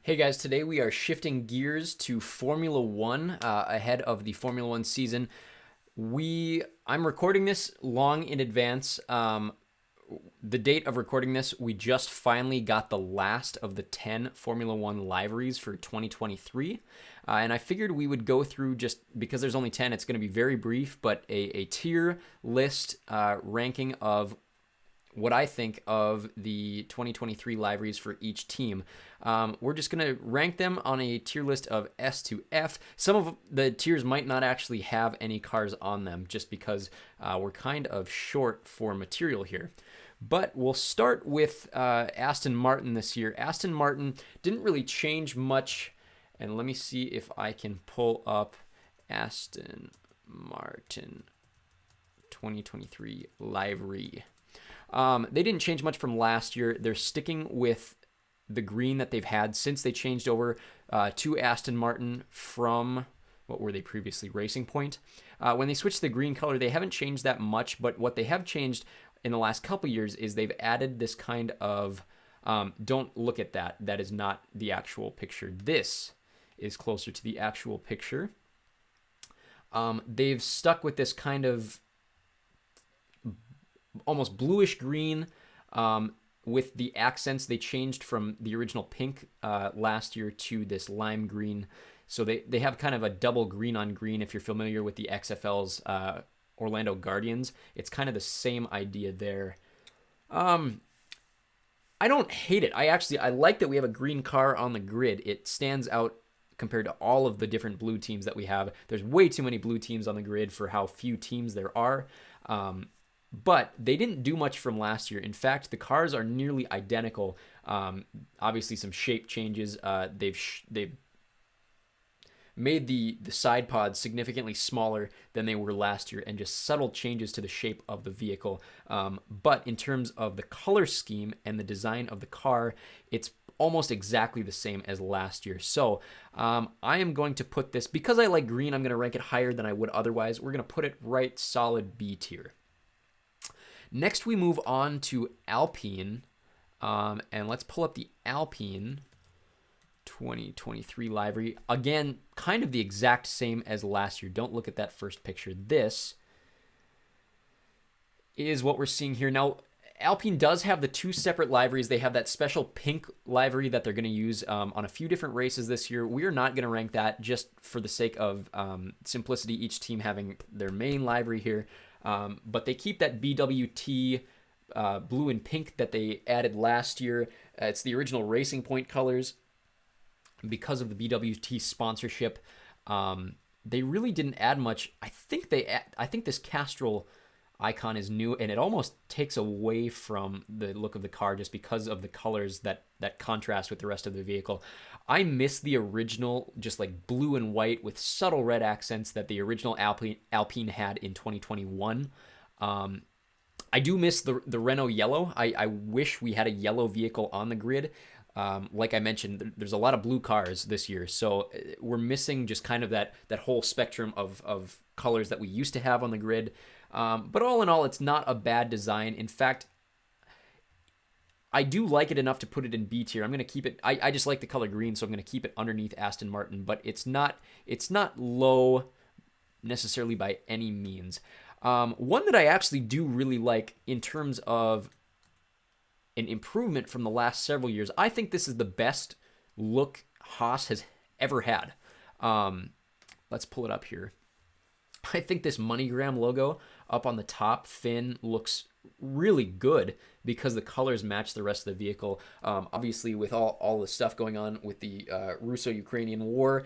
Hey guys, today we are shifting gears to Formula One ahead of the Formula One season. I'm recording this long in advance. The date of recording this, we just finally got the last of the 10 Formula One liveries for 2023. And I figured we would go through, just because there's only 10, it's going to be very brief, but a tier list ranking of what I think of the 2023 liveries for each team. We're just going to rank them on a tier list of S to F. Some of the tiers might not actually have any cars on them just because we're kind of short for material here. But we'll start with Aston Martin this year. Aston Martin didn't really change much. And let me see if I can pull up Aston Martin 2023 livery. They didn't change much from last year. They're sticking with the green that they've had since they changed over to Aston Martin from, what were they previously, Racing Point. When they switched to the green color, they haven't changed that much, but what they have changed in the last couple years is they've added this kind of, don't look at that. That is not the actual picture. This is closer to the actual picture. They've stuck with this kind of almost bluish green with the accents. They changed from the original pink last year to this lime green. So they have kind of a double green on green. If you're familiar with the XFL's Orlando Guardians, it's kind of the same idea there. I don't hate it. I like that we have a green car on the grid. It stands out compared to all of the different blue teams that we have. There's way too many blue teams on the grid for how few teams there are. But they didn't do much from last year. In fact, the cars are nearly identical. Obviously, some shape changes. They've made the side pods significantly smaller than they were last year, and just subtle changes to the shape of the vehicle. But in terms of the color scheme and the design of the car, it's almost exactly the same as last year. So I am going to put this, because I like green, I'm going to rank it higher than I would otherwise. We're going to put it right solid B tier. Next, we move on to Alpine, and let's pull up the Alpine 2023 livery. Again, kind of the exact same as last year. Don't look at that first picture. This is what we're seeing here. Now, Alpine does have the two separate liveries. They have that special pink livery that they're going to use on a few different races this year. We are not going to rank that, just for the sake of simplicity, each team having their main livery here. But they keep that BWT blue and pink that they added last year. It's the original Racing Point colors. Because of the BWT sponsorship, they really didn't add much. I think this Castrol icon is new, and it almost takes away from the look of the car just because of the colors that contrast with the rest of the vehicle. I miss the original, just like blue and white with subtle red accents that the original Alpine had in 2021. I do miss the Renault yellow. I wish we had a yellow vehicle on the grid. Like I mentioned, there's a lot of blue cars this year, so we're missing just kind of that whole spectrum of colors that we used to have on the grid. But all in all, it's not a bad design. In fact, I do like it enough to put it in B tier. I'm going to keep it. I just like the color green, so I'm going to keep it underneath Aston Martin. But it's not low necessarily by any means. One that I actually do really like in terms of an improvement from the last several years. I think this is the best look Haas has ever had. Let's pull it up here. I think this MoneyGram logo up on the top fin looks really good because the colors match the rest of the vehicle. Obviously, with all the stuff going on with the Russo-Ukrainian war,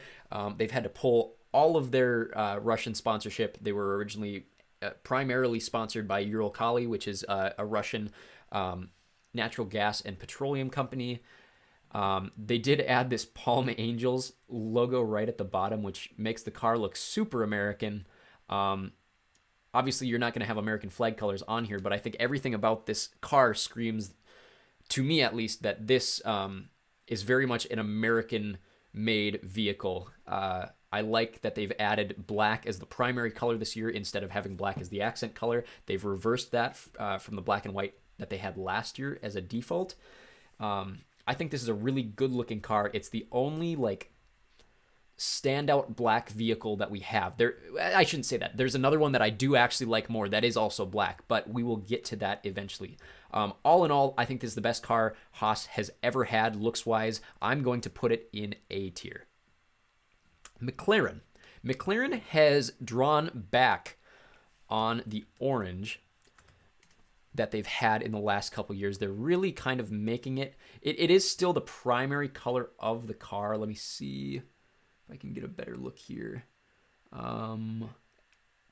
they've had to pull all of their Russian sponsorship. They were originally primarily sponsored by Uralkali, which is a Russian natural gas and petroleum company. They did add this Palm Angels logo right at the bottom, which makes the car look super American. Obviously, you're not going to have American flag colors on here, but I think everything about this car screams, to me at least, that this is very much an American-made vehicle. I like that they've added black as the primary color this year instead of having black as the accent color. They've reversed that from the black and white that they had last year as a default. I think this is a really good looking car. It's the only like standout black vehicle that we have. I shouldn't say that. There's another one that I do actually like more that is also black, but we will get to that eventually. All in all, I think this is the best car Haas has ever had looks wise. I'm going to put it in A tier. McLaren. McLaren has drawn back on the orange that they've had in the last couple years. They're really kind of making it. It is still the primary color of the car. Let me see if I can get a better look here.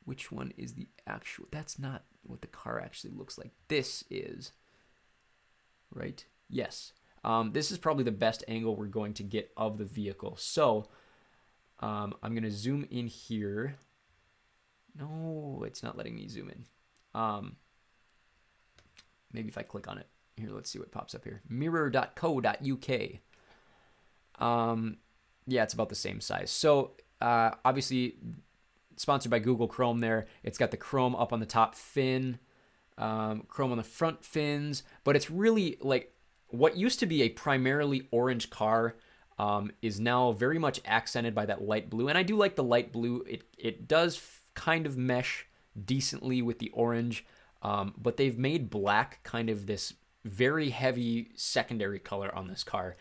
Which one is the actual? That's not what the car actually looks like. This is, right? Yes. This is probably the best angle we're going to get of the vehicle. So I'm going to zoom in here. No, it's not letting me zoom in. Maybe if I click on it. Here, let's see what pops up here. Mirror.co.uk. Yeah, it's about the same size. So obviously sponsored by Google Chrome there. It's got the chrome up on the top fin, chrome on the front fins, but it's really like what used to be a primarily orange car is now very much accented by that light blue. And I do like the light blue. It does kind of mesh decently with the orange, but they've made black kind of this very heavy secondary color on this car,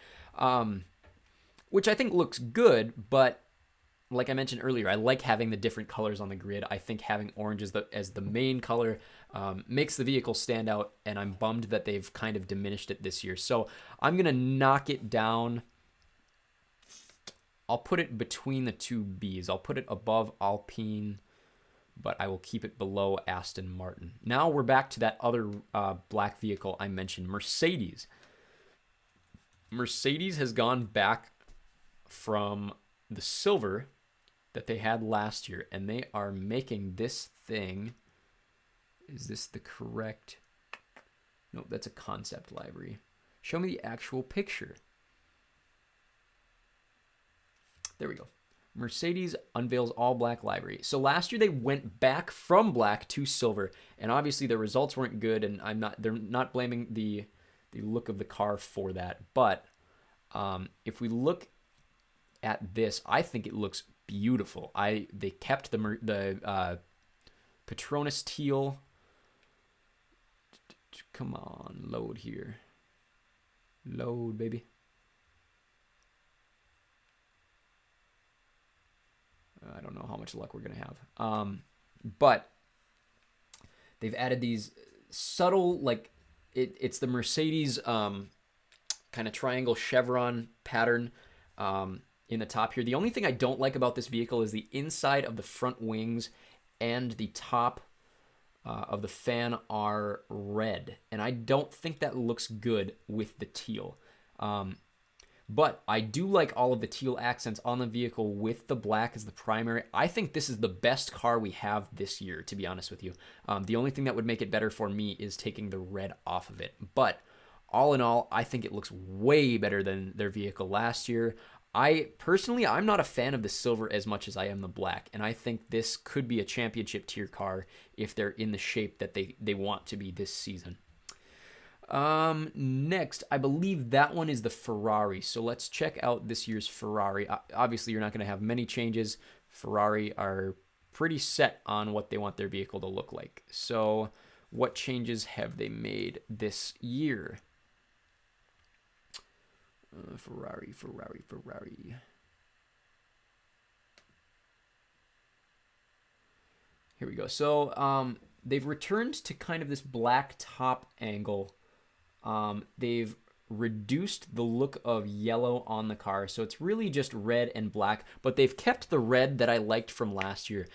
which I think looks good, but like I mentioned earlier, I like having the different colors on the grid. I think having orange as the main color makes the vehicle stand out, and I'm bummed that they've kind of diminished it this year. So I'm going to knock it down. I'll put it between the two Bs. I'll put it above Alpine, but I will keep it below Aston Martin. Now we're back to that other black vehicle I mentioned, Mercedes. Mercedes has gone back from the silver that they had last year, and they are making this thing. Is this the correct? Nope, that's a concept livery. Show me the actual picture. There we go. Mercedes unveils all black livery. So last year they went back from black to silver, and obviously the results weren't good, and they're not blaming the look of the car for that. But if we look at this, I think it looks beautiful. They kept the Petronas teal. Come on, load here. Load, baby. I don't know how much luck we're going to have. But they've added these subtle, like, it's the Mercedes kind of triangle chevron pattern in the top here. The only thing I don't like about this vehicle is the inside of the front wings and the top of the fan are red. And I don't think that looks good with the teal. But I do like all of the teal accents on the vehicle with the black as the primary. I think this is the best car we have this year, to be honest with you. The only thing that would make it better for me is taking the red off of it. But all in all, I think it looks way better than their vehicle last year. I'm not a fan of the silver as much as I am the black, and I think this could be a championship tier car if they're in the shape that they want to be this season. Next, I believe that one is the Ferrari. So let's check out this year's Ferrari. Obviously, you're not going to have many changes. Ferrari are pretty set on what they want their vehicle to look like. So what changes have they made this year? Ferrari. Here we go. So they've returned to kind of this black top angle. They've reduced the look of yellow on the car, so it's really just red and black, but they've kept the red that I liked from last year.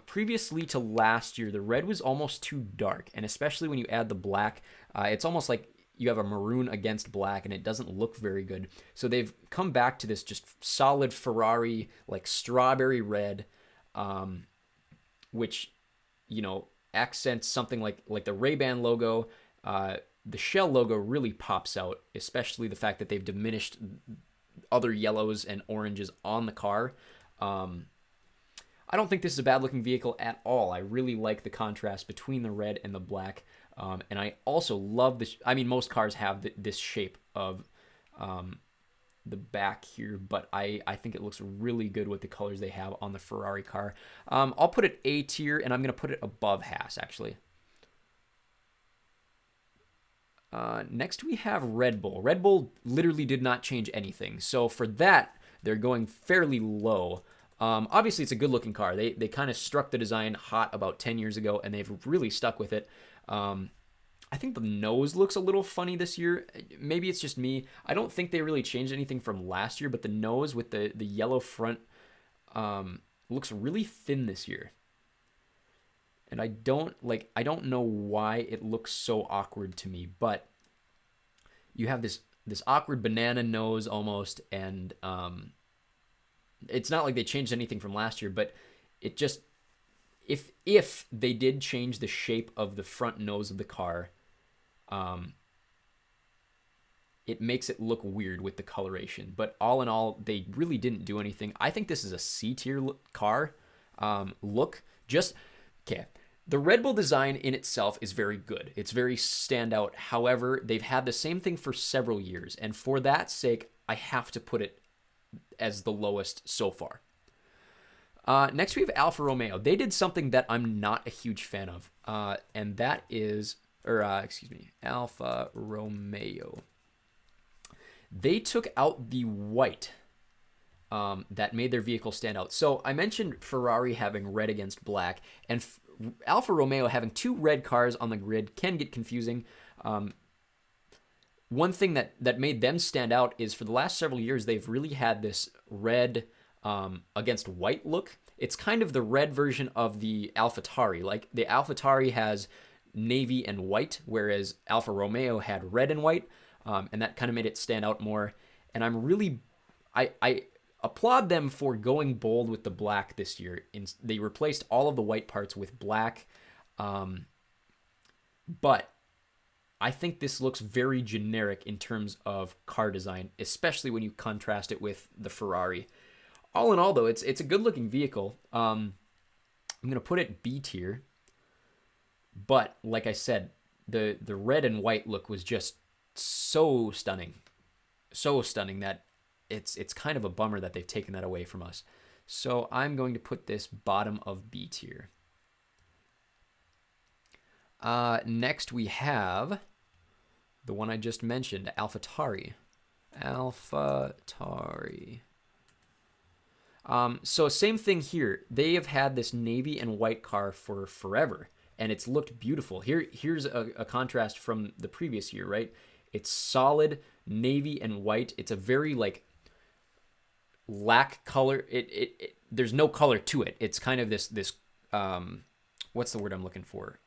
Previously to last year, the red was almost too dark, and especially when you add the black, it's almost like you have a maroon against black, and it doesn't look very good. So they've come back to this just solid Ferrari, like strawberry red, which, you know, accents something like the Ray-Ban logo. The Shell logo really pops out, especially the fact that they've diminished other yellows and oranges on the car. I don't think this is a bad-looking vehicle at all. I really like the contrast between the red and the black. And I also love this. I mean, most cars have this shape of the back here, but I think it looks really good with the colors they have on the Ferrari car. I'll put it A tier, and I'm going to put it above Haas, actually. Next, we have Red Bull. Red Bull literally did not change anything. So for that, they're going fairly low. Obviously, it's a good-looking car. They kind of struck the design hot about 10 years ago, and they've really stuck with it. I think the nose looks a little funny this year. Maybe it's just me. I don't think they really changed anything from last year, but the nose with the yellow front looks really thin this year. And I don't know why it looks so awkward to me, but you have this awkward banana nose almost, and it's not like they changed anything from last year, but it just, if they did change the shape of the front nose of the car, it makes it look weird with the coloration. But all in all, they really didn't do anything. I think this is a C tier car. Okay. The Red Bull design in itself is very good. It's very standout. However, they've had the same thing for several years, and for that sake, I have to put it as the lowest so far. Next, we have Alfa Romeo. They did something that I'm not a huge fan of, and that is, Alfa Romeo. They took out the white that made their vehicle stand out. So I mentioned Ferrari having red against black, and Alfa Romeo having two red cars on the grid can get confusing. One thing that made them stand out is for the last several years, they've really had this red against white look. It's kind of the red version of the AlphaTauri. Like the AlphaTauri has navy and white, whereas Alfa Romeo had red and white, and that kind of made it stand out more. And I applaud them for going bold with the black this year. They replaced all of the white parts with black, but I think this looks very generic in terms of car design, especially when you contrast it with the Ferrari. All in all, though, it's a good-looking vehicle. I'm going to put it B tier, but like I said, the red and white look was just so stunning that it's kind of a bummer that they've taken that away from us. So I'm going to put this bottom of B tier. Next we have the one I just mentioned, AlphaTauri. So same thing here. They have had this navy and white car for forever, and it's looked beautiful. Here's a contrast from the previous year, right? It's solid navy and white. It's a very lack color. There's no color to it. It's kind of this what's the word I'm looking for?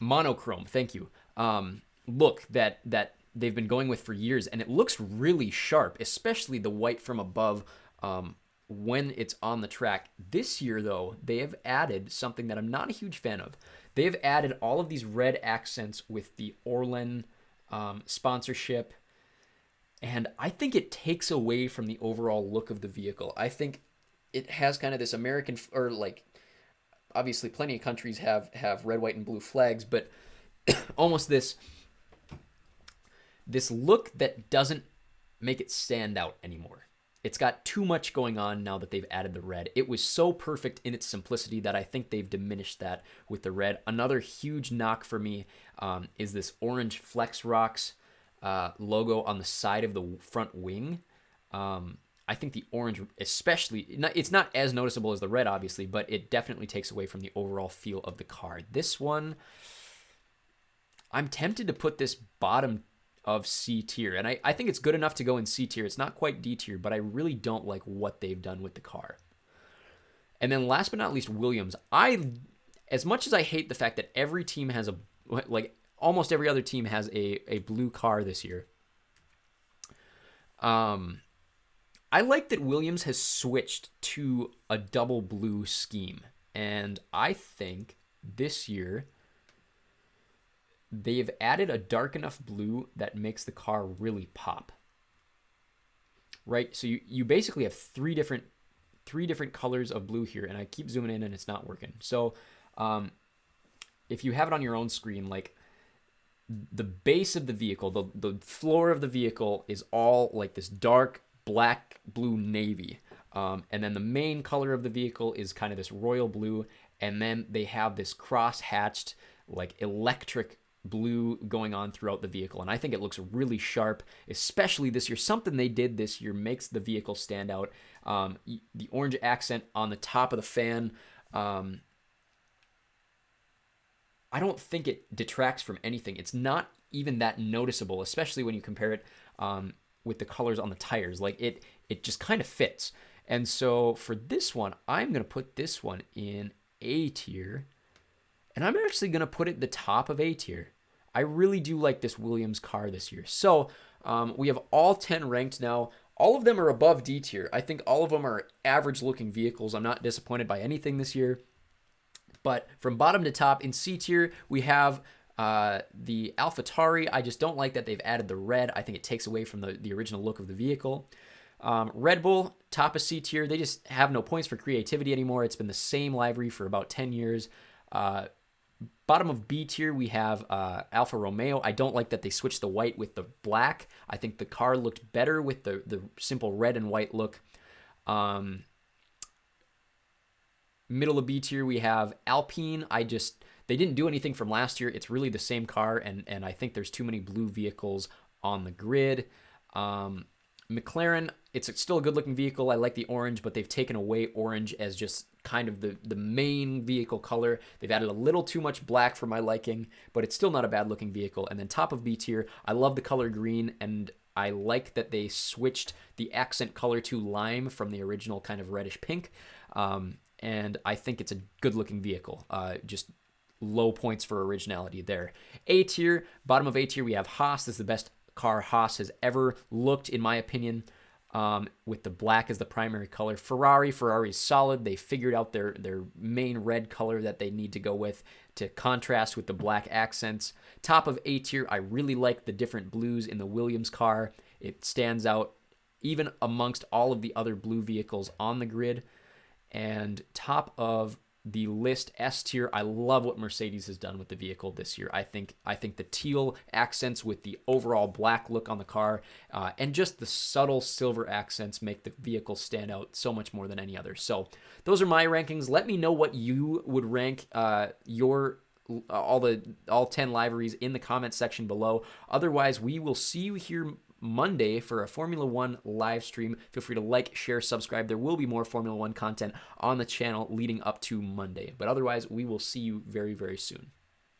Monochrome. Thank you. Look that they've been going with for years, and it looks really sharp, especially the white from above when it's on the track. This year, though, they have added something that I'm not a huge fan of. They've added all of these red accents with the Orlen sponsorship, and I think it takes away from the overall look of the vehicle. I think it has kind of this American, or obviously plenty of countries have red, white, and blue flags, but almost this look that doesn't make it stand out anymore. It's got too much going on now that they've added the red. It was so perfect in its simplicity that I think they've diminished that with the red. Another huge knock for me is this orange Flex Rocks logo on the side of the front wing. I think the orange especially, it's not as noticeable as the red, obviously, but it definitely takes away from the overall feel of the car. This one, I'm tempted to put this bottom of C tier, and I think it's good enough to go in C tier. It's not quite D tier, but I really don't like what they've done with the car. And then last but not least, Williams. As much as I hate the fact that every team has almost every other team has a blue car this year, I like that Williams has switched to a double blue scheme, and I think this year they've added a dark enough blue that makes the car really pop. Right? So you basically have three different colors of blue here, and I keep zooming in and it's not working. So if you have it on your own screen, like the base of the vehicle, the floor of the vehicle is all like this dark black, blue, navy. And then the main color of the vehicle is kind of this royal blue. And then they have this cross-hatched, like electric blue going on throughout the vehicle. And I think it looks really sharp, especially this year. Something they did this year makes the vehicle stand out. The orange accent on the top of the fan. I don't think it detracts from anything. It's not even that noticeable, especially when you compare it with the colors on the tires. Like it just kind of fits. And so for this one, I'm going to put this one in A tier. And I'm actually going to put it the top of A tier. I really do like this Williams car this year. So we have all 10 ranked now. All of them are above D tier. I think all of them are average looking vehicles. I'm not disappointed by anything this year. But from bottom to top, in C tier, we have the AlphaTauri. I just don't like that they've added the red. I think it takes away from the original look of the vehicle. Red Bull, top of C tier. They just have no points for creativity anymore. It's been the same livery for about 10 years. Bottom of B tier, we have Alfa Romeo. I don't like that they switched the white with the black. I think the car looked better with the simple red and white look. Middle of B tier, we have Alpine. They didn't do anything from last year. It's really the same car, and I think there's too many blue vehicles on the grid. McLaren, it's still a good-looking vehicle. I like the orange, but they've taken away orange as just kind of the main vehicle color. They've added a little too much black for my liking, but it's still not a bad-looking vehicle. And then top of B tier, I love the color green, and I like that they switched the accent color to lime from the original kind of reddish pink. And I think it's a good-looking vehicle. Just low points for originality there. A tier, bottom of A tier, we have Haas. This is the best car Haas has ever looked, in my opinion, with the black as the primary color. Ferrari is solid. They figured out their main red color that they need to go with to contrast with the black accents. Top of A tier, I really like the different blues in the Williams car. It stands out even amongst all of the other blue vehicles on the grid. And top of the list, S tier, I love what Mercedes has done with the vehicle this year. I think the teal accents with the overall black look on the car and just the subtle silver accents make the vehicle stand out so much more than any other. So those are my rankings. Let me know what you would rank all 10 liveries in the comment section below. Otherwise, we will see you here Monday for a Formula One live stream. Feel free to like, share, subscribe. There will be more Formula One content on the channel leading up to Monday. But otherwise, we will see you very, very soon.